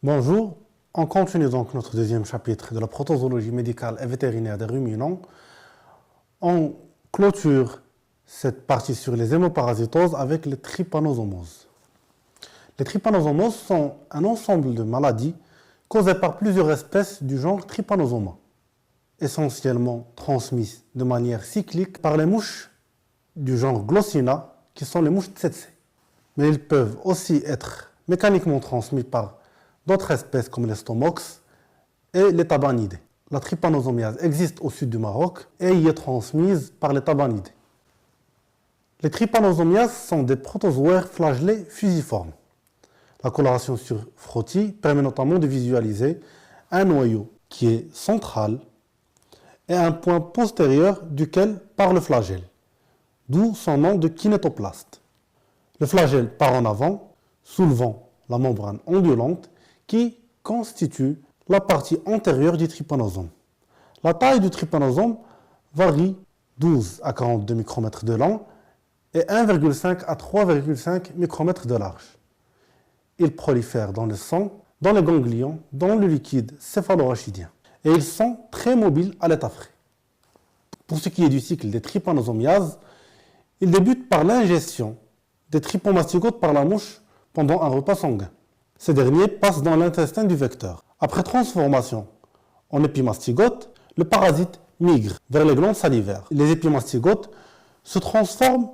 Bonjour, on continue donc notre deuxième chapitre de la protozoologie médicale et vétérinaire des ruminants. On clôture cette partie sur les hémoparasitoses avec les trypanosomoses. Les trypanosomoses sont un ensemble de maladies causées par plusieurs espèces du genre Trypanosoma, essentiellement transmises de manière cyclique par les mouches du genre Glossina, qui sont les mouches tsetse. Mais ils peuvent aussi être mécaniquement transmis par d'autres espèces comme les stomox et les tabanidés. La trypanosomiase existe au sud du Maroc et y est transmise par les tabanidés. Les trypanosomiases sont des protozoaires flagellés fusiformes. La coloration sur frottis permet notamment de visualiser un noyau qui est central et un point postérieur duquel part le flagelle, d'où son nom de kinétoplaste. Le flagelle part en avant, soulevant la membrane ondulante qui constitue la partie antérieure du trypanosome. La taille du trypanosome varie 12 à 42 micromètres de long et 1,5 à 3,5 micromètres de large. Ils prolifèrent dans le sang, dans les ganglions, dans le liquide céphalorachidien. Et ils sont très mobiles à l'état frais. Pour ce qui est du cycle des trypanosomiases, ils débutent par l'ingestion des trypomastigotes par la mouche pendant un repas sanguin. Ces derniers passent dans l'intestin du vecteur. Après transformation en épimastigote, le parasite migre vers les glandes salivaires. Les épimastigotes se transforment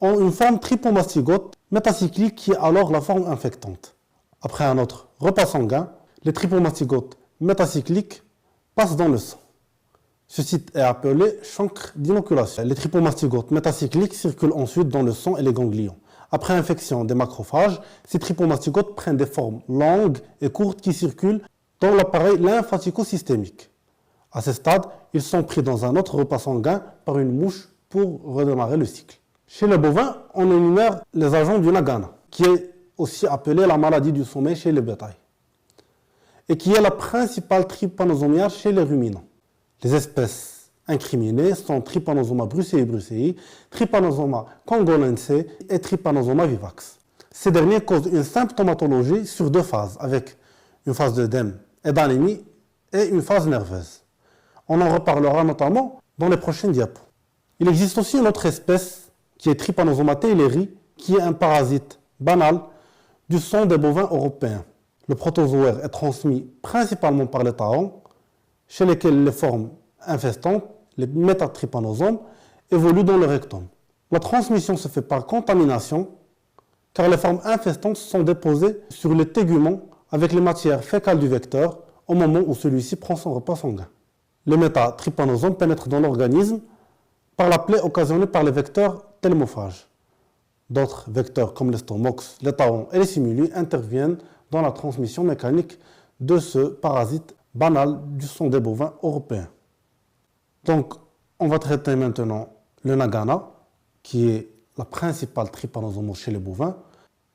en une forme trypomastigote métacyclique qui est alors la forme infectante. Après un autre repas sanguin, les trypomastigotes métacycliques passent dans le sang. Ce site est appelé chancre d'inoculation. Les trypomastigotes métacycliques circulent ensuite dans le sang et les ganglions. Après infection des macrophages, ces trypomastigotes prennent des formes longues et courtes qui circulent dans l'appareil lymphatico-systémique. À ce stade, ils sont pris dans un autre repas sanguin par une mouche pour redémarrer le cycle. Chez les bovins, on énumère les agents du Nagana, qui est aussi appelée la maladie du sommeil chez les bétails, et qui est la principale trypanosomiase chez les ruminants. Les espèces incriminées sont Trypanosoma brucei, Trypanosoma congolense et Trypanosoma vivax. Ces derniers causent une symptomatologie sur deux phases, avec une phase d'œdème et d'anémie et une phase nerveuse. On en reparlera notamment dans les prochaines diapos. Il existe aussi une autre espèce qui est Trypanosoma theileri, qui est un parasite banal du sang des bovins européens. Le protozoaire est transmis principalement par les taons, chez lesquels les formes infestantes, les métatrypanosomes, évoluent dans le rectum. La transmission se fait par contamination, car les formes infestantes sont déposées sur les téguments avec les matières fécales du vecteur au moment où celui-ci prend son repas sanguin. Les métatrypanosomes pénètrent dans l'organisme par la plaie occasionnée par les vecteurs telmophages. D'autres vecteurs comme les stomox, les taons et les simili interviennent dans la transmission mécanique de ce parasite banal du sang des bovins européens. Donc, on va traiter maintenant le Nagana, qui est la principale trypanosomose chez les bovins.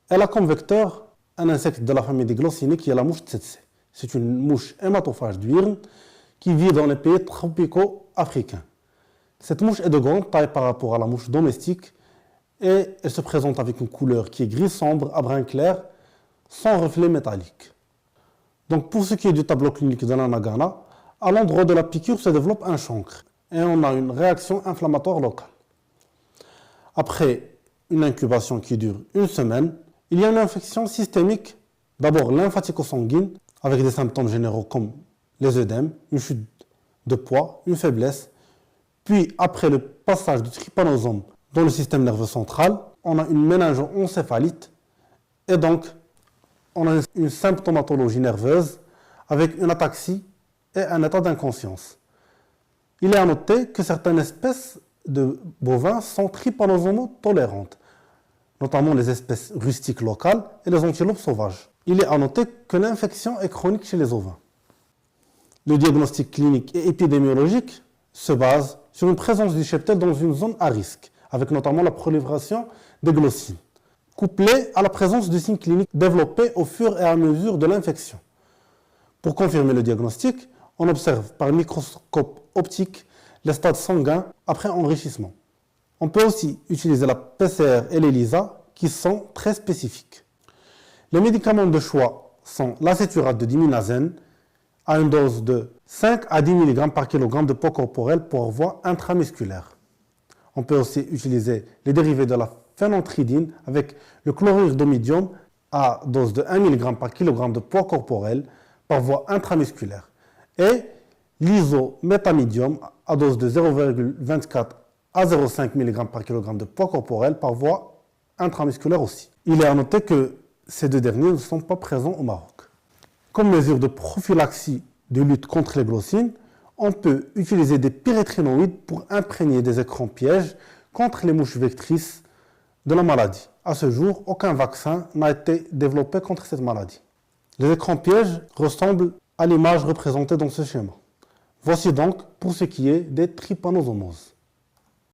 Elle a comme vecteur un insecte de la famille des glossinés qui est la mouche tsetse. C'est une mouche hématophage d'Uirn qui vit dans les pays tropicaux africains. Cette mouche est de grande taille par rapport à la mouche domestique et elle se présente avec une couleur qui est gris sombre à brun clair, sans reflet métallique. Donc pour ce qui est du tableau clinique de la Nagana, à l'endroit de la piqûre se développe un chancre et on a une réaction inflammatoire locale. Après une incubation qui dure une semaine, il y a une infection systémique, d'abord lymphatico-sanguine, avec des symptômes généraux comme les œdèmes, une chute de poids, une faiblesse. Puis après le passage du trypanosome dans le système nerveux central, on a une méningo-encéphalite et donc on a une symptomatologie nerveuse avec une ataxie et un état d'inconscience. Il est à noter que certaines espèces de bovins sont trypanosomo-tolérantes, notamment les espèces rustiques locales et les antilopes sauvages. Il est à noter que l'infection est chronique chez les ovins. Le diagnostic clinique et épidémiologique se base sur une présence du cheptel dans une zone à risque, avec notamment la prolifération des glossines, couplée à la présence de signes cliniques développés au fur et à mesure de l'infection. Pour confirmer le diagnostic, on observe par microscope optique les stades sanguins après enrichissement. On peut aussi utiliser la PCR et l'ELISA qui sont très spécifiques. Les médicaments de choix sont l'acéturate de diminazène à une dose de 5 à 10 mg par kg de poids corporel pour voie intramusculaire. On peut aussi utiliser les dérivés de la phénantridine avec le chlorure d'omidium à dose de 1 mg par kg de poids corporel par voie intramusculaire et l'isométamidium à dose de 0,24 à 0,5 mg par kg de poids corporel par voie intramusculaire aussi. Il est à noter que ces deux derniers ne sont pas présents au Maroc. Comme mesure de prophylaxie de lutte contre les glossines, on peut utiliser des pyréthrinoïdes pour imprégner des écrans pièges contre les mouches vectrices de la maladie. À ce jour, aucun vaccin n'a été développé contre cette maladie. Les écrans pièges ressemblent à l'image représentée dans ce schéma. Voici donc pour ce qui est des trypanosomes.